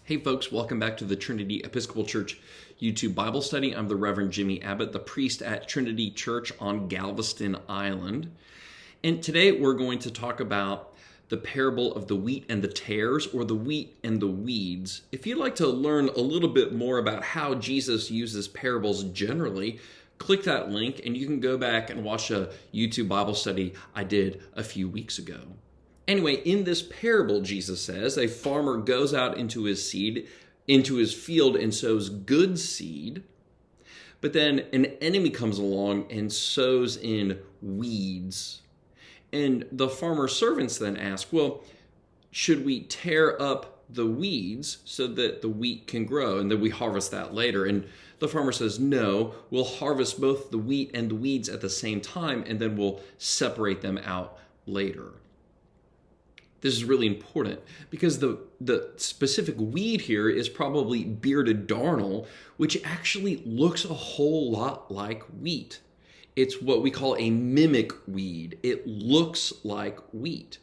Hey folks, welcome back to the Trinity Episcopal Church YouTube Bible study. I'm the Reverend Jimmy Abbott, the priest at Trinity Church on Galveston Island. And today we're going to talk about the parable of the wheat and the tares, or the wheat and the weeds. If you'd like to learn a little bit more about how Jesus uses parables generally, click that link and you can go back and watch a YouTube Bible study I did a few weeks ago. Anyway, in this parable, Jesus says, a farmer goes out into his field and sows good seed, but then an enemy comes along and sows in weeds. And the farmer's servants then ask, well, should we tear up the weeds so that the wheat can grow and then we harvest that later? And the farmer says, no, we'll harvest both the wheat and the weeds at the same time, and then we'll separate them out later. This is really important because the specific weed here is probably bearded darnel, which actually looks a whole lot like wheat. It's what we call a mimic weed. It looks like wheat.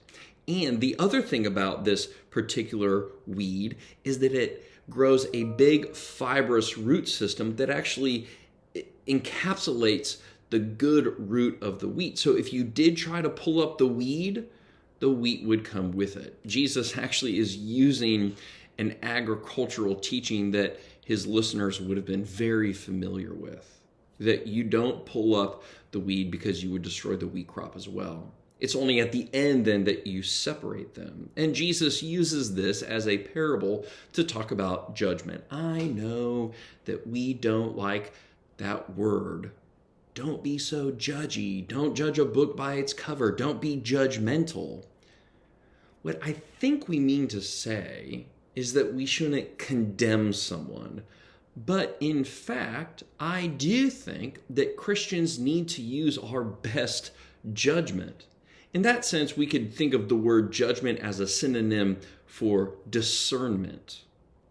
And the other thing about this particular weed is that it grows a big fibrous root system that actually encapsulates the good root of the wheat. So if you did try to pull up the wheat would come with it. Jesus actually is using an agricultural teaching that his listeners would have been very familiar with, that you don't pull up the weed because you would destroy the wheat crop as well. It's only at the end then that you separate them. And Jesus uses this as a parable to talk about judgment. I know that we don't like that word. Don't be so judgy. Don't judge a book by its cover. Don't be judgmental. What I think we mean to say is that we shouldn't condemn someone. But in fact, I do think that Christians need to use our best judgment. In that sense, we could think of the word judgment as a synonym for discernment.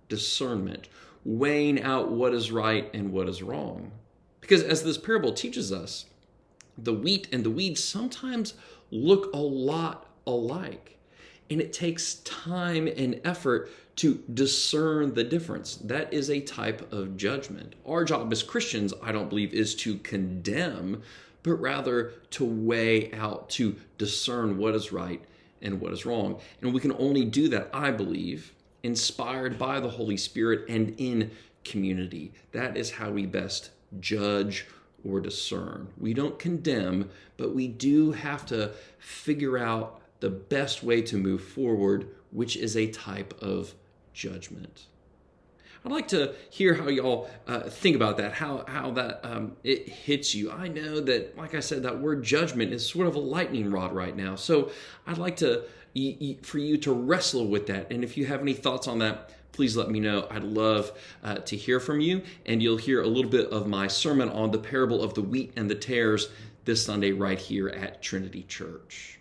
Discernment, weighing out what is right and what is wrong. Because as this parable teaches us, the wheat and the weeds sometimes look a lot alike. And it takes time and effort to discern the difference. That is a type of judgment. Our job as Christians, I don't believe, is to condemn, but rather to weigh out, to discern what is right and what is wrong. And we can only do that, I believe, inspired by the Holy Spirit and in community. That is how we best judge or discern. We don't condemn, but we do have to figure out the best way to move forward, which is a type of judgment. I'd like to hear how y'all think about that, how that it hits you. I know that, like I said, that word judgment is sort of a lightning rod right now. So I'd like for you to wrestle with that. And if you have any thoughts on that, please let me know. I'd love to hear from you. And you'll hear a little bit of my sermon on the parable of the wheat and the tares this Sunday right here at Trinity Church.